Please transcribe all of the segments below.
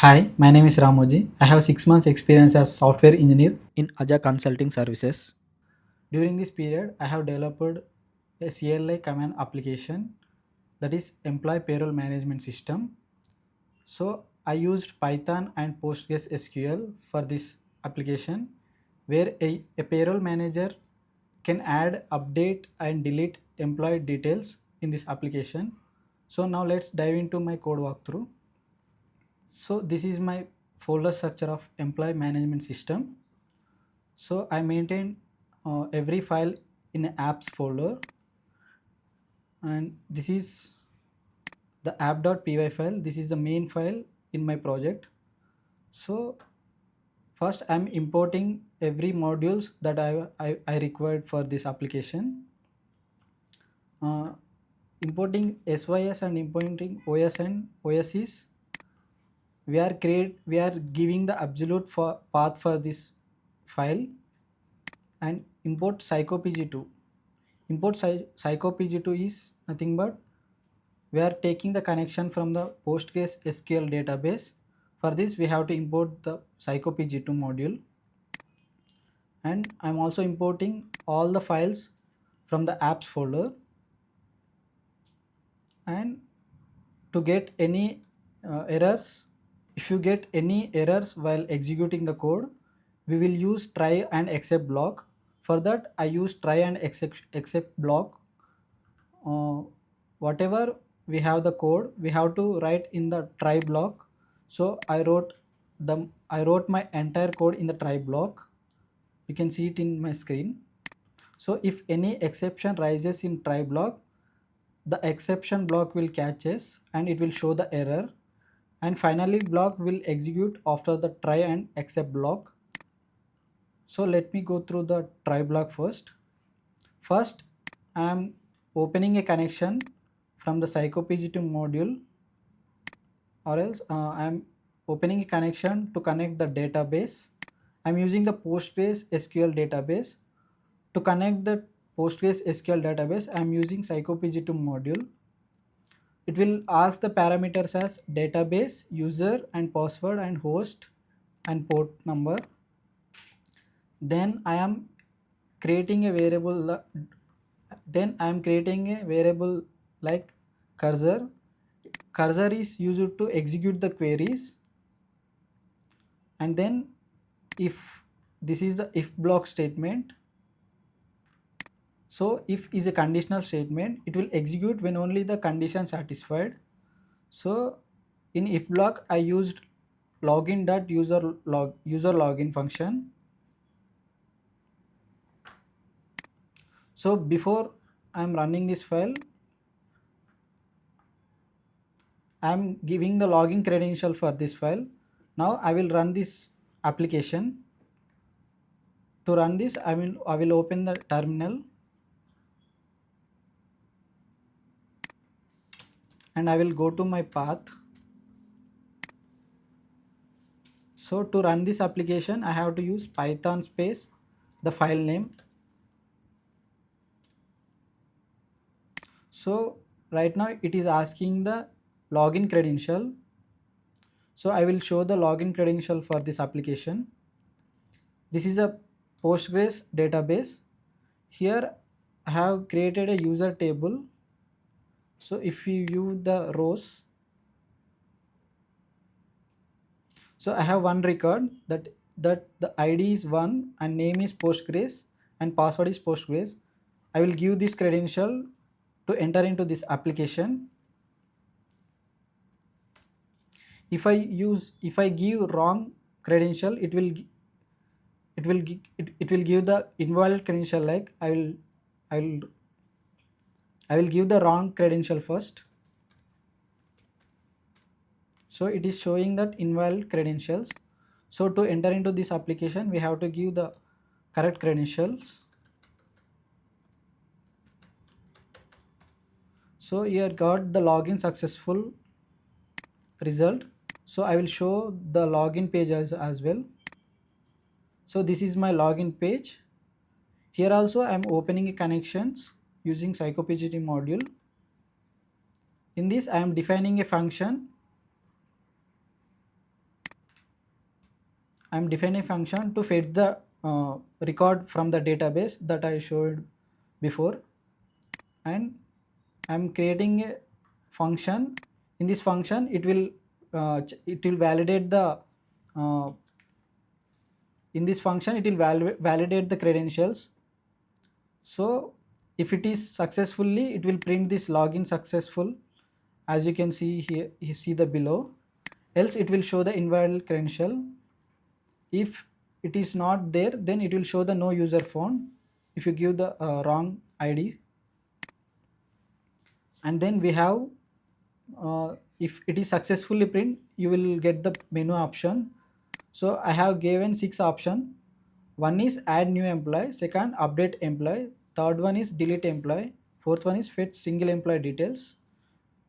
Hi, my name is Ramoji. I have 6 months experience as software engineer in Aja Consulting Services. During this period, I have developed a CLI command application, that is Employee Payroll Management System. So I used Python and PostgreSQL for this application, where a payroll manager can add, update, and delete employee details in this application. So now let's dive into my code walkthrough. So this is my folder structure of employee management system. So I maintain every file in a apps folder, and this is the app.py file. This is the main file in my project. So first I'm importing every modules that I required for this application. uh, Importing sys and importing os and OSs, we are giving the absolute for path for this file. And import psychopg2. Import psychopg2 is nothing but we are taking the connection from the PostgreSQL database. For this we have to import the psychopg2 module, and I'm also importing all the files from the apps folder. And to get any errors, if you get any errors while executing the code, we will use try and except block. For that I use try and except block. uh, Whatever we have the code, we have to write in the try block. So I wrote my entire code in the try block. You can see it in my screen. So if any exception rises in try block, the exception block will catches and it will show the error, and finally block will execute after the try and except block. So let me go through the try block first. First, I am opening a connection from the psychopg2 module, or else I am opening a connection to connect the database. I am using the PostgreSQL database. To connect the PostgreSQL database, I am using psychopg2 module. It will ask the parameters as database, user and password and host and port number. Then I am creating a variable then I am creating a variable like cursor. Cursor is used to execute the queries. And then if this is the if block statement. So if is a conditional statement, it will execute when only the condition satisfied. So in if block I used user login function. So before I am running this file, I am giving the login credential for this file. Now I will run this application. To run this, I will open the terminal, and I will go to my path. So to run this application, I have to use Python space the file name. So right now it is asking the login credential. So I will show the login credential for this application. This is a Postgres database. Here I have created a user table. So if you view the rows, so I have one record that the ID is 1 and name is Postgres and password is Postgres. I will give this credential to enter into this application. If I give wrong credential, it will give the invalid credential. Like I will I will give the wrong credential first. So it is showing that invalid credentials. So to enter into this application, we have to give the correct credentials. So here got the login successful result. So I will show the login page as well. So this is my login page. Here also I am opening a connections using psychopg module. In this I am defining a function. I'm defining function to fetch the record from the database that I showed before, and I'm creating a function. In this function, it will validate the uh, in this function it will validate the credentials. So if it is successfully, it will print this login successful, as you can see here, you see the below. Else it will show the invalid credential. If it is not there, then it will show the no user found if you give the wrong id. And then we have, if it is successfully print, you will get the menu option. So I have given 6 options. One is add new employee, second update employee, third one is delete employee, fourth one is fetch single employee details,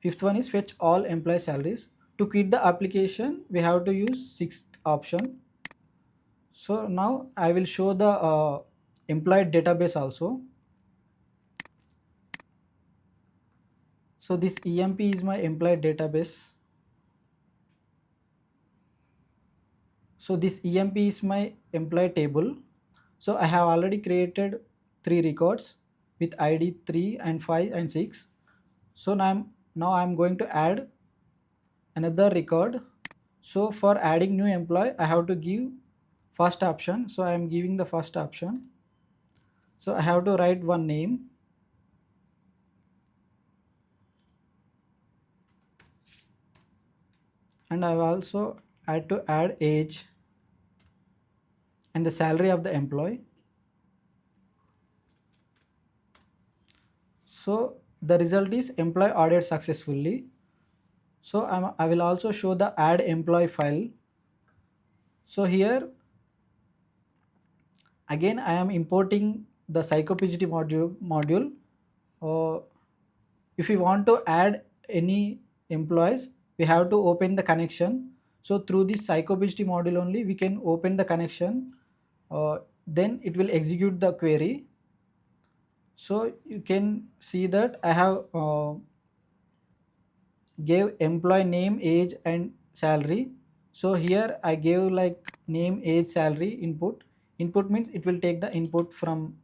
fifth one is fetch all employee salaries. To quit the application, we have to use sixth option. So now I will show the employee database also. So this emp is my employee database. So this emp is my employee table. So I have already created 3 records with id 3 and 5 and 6. So now I'm going to add another record. So for adding new employee, I have to give first option. So I am giving the first option. So I have to write one name, and I also had to add age and the salary of the employee. So the result is employee added successfully. So I will also show the add employee file. So here again I am importing the psychopgt module. uh, if we want to add any employees, we have to open the connection. So through this psychopgt module only we can open the connection. Then it will execute the query. So you can see that I have gave employee name, age and salary. So here I gave like name, age, salary input. Input means it will take the input from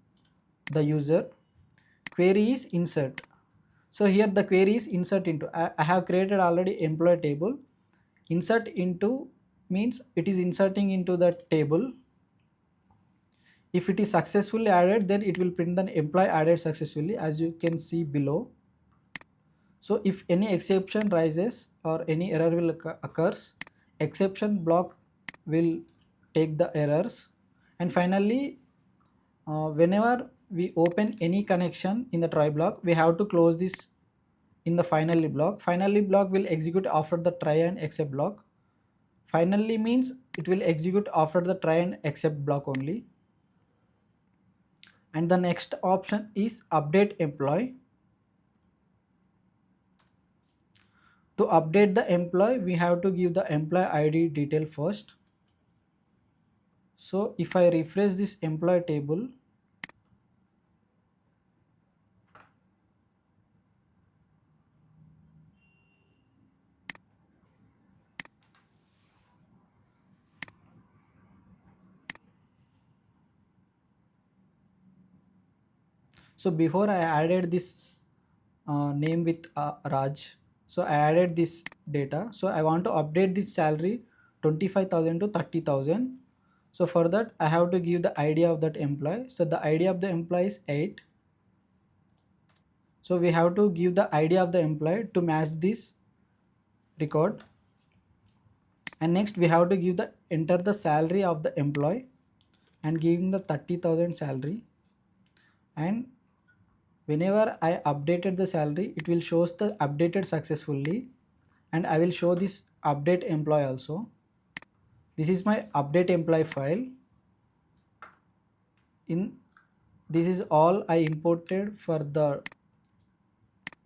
the user. Query is insert. So here the query is insert into. I have created already employee table. Insert into means it is inserting into the table. If it is successfully added, then it will print the employee added successfully, as you can see below. So if any exception rises or any error will occurs, exception block will take the errors. And finally, whenever we open any connection in the try block, we have to close this in the finally block. Finally block will execute after the try and except block. Finally means it will execute after the try and except block only. And the next option is update employee. To update the employee, we have to give the employee ID detail first. So if I refresh this employee table, so before I added this name with Raj, so I added this data. So I want to update this salary 25,000 to 30,000. So for that I have to give the ID of that employee. So the ID of the employee is 8. So we have to give the ID of the employee to match this record. And next we have to give the enter the salary of the employee and giving the 30,000 salary. And whenever I updated the salary, it will shows the updated successfully. And I will show this update employee also. This is my update employee file. In this is all I imported for the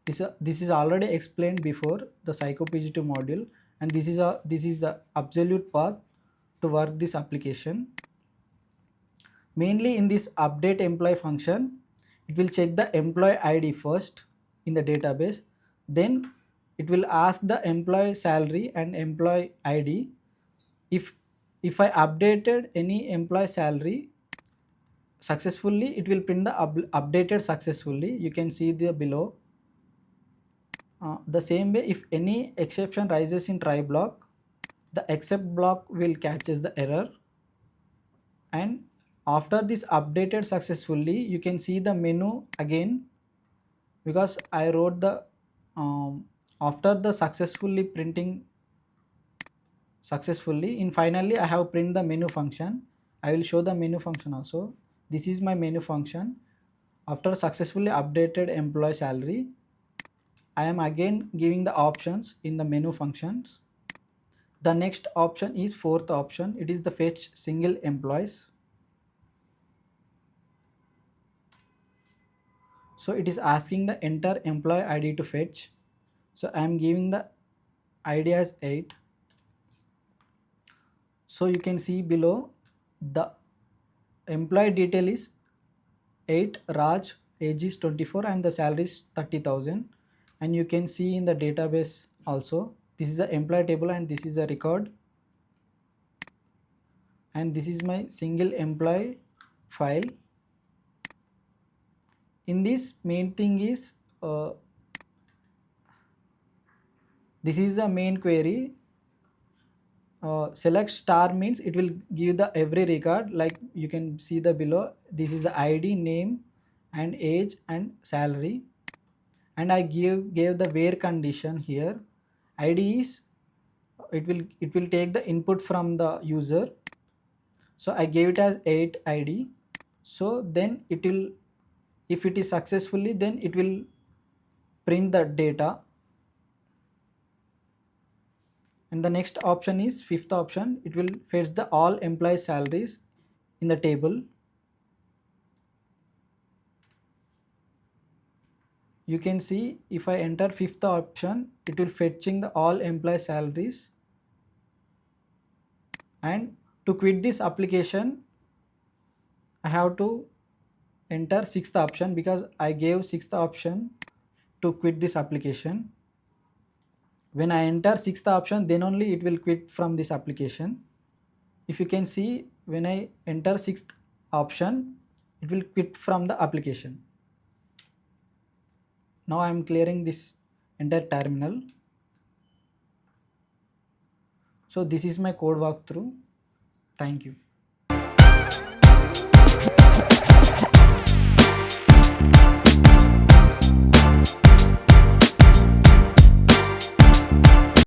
this is already explained before the psychopg2 module, and this is the absolute path to work this application. Mainly in this update employee function, it will check the employee ID first in the database. Then it will ask the employee salary and employee ID. If if I updated any employee salary successfully, it will print the updated successfully. You can see the below. The same way, if any exception rises in try block, the except block will catches the error. And after this updated successfully, you can see the menu again, because I wrote the after the successfully printing successfully, in finally I have print the menu function. I will show the menu function also. This is my menu function. After successfully updated employee salary, I am again giving the options in the menu functions. The next option is fourth option. It is the fetch single employees. So it is asking the enter employee ID to fetch. So I am giving the ID as 8. So you can see below the employee detail is 8 Raj, age is 24 and the salary is 30,000. And you can see in the database also, this is the employee table and this is a record, and this is my single employee file. In this main thing is this is the main query. Select star means it will give the every record, like you can see the below. This is the ID, name and age and salary. And I gave the where condition here. ID is it will take the input from the user. So I gave it as 8 ID. So then it will, if it is successfully, then it will print the data. And the next option is fifth option. It will fetch the all employee salaries in the table. You can see if I enter fifth option, it will fetching the all employee salaries. And to quit this application, I have to enter sixth option, because I gave sixth option to quit this application. When I enter sixth option, then only it will quit from this application. If you can see, when I enter sixth option, it will quit from the application. Now I am clearing this entire terminal. So this is my code walkthrough. Thank you.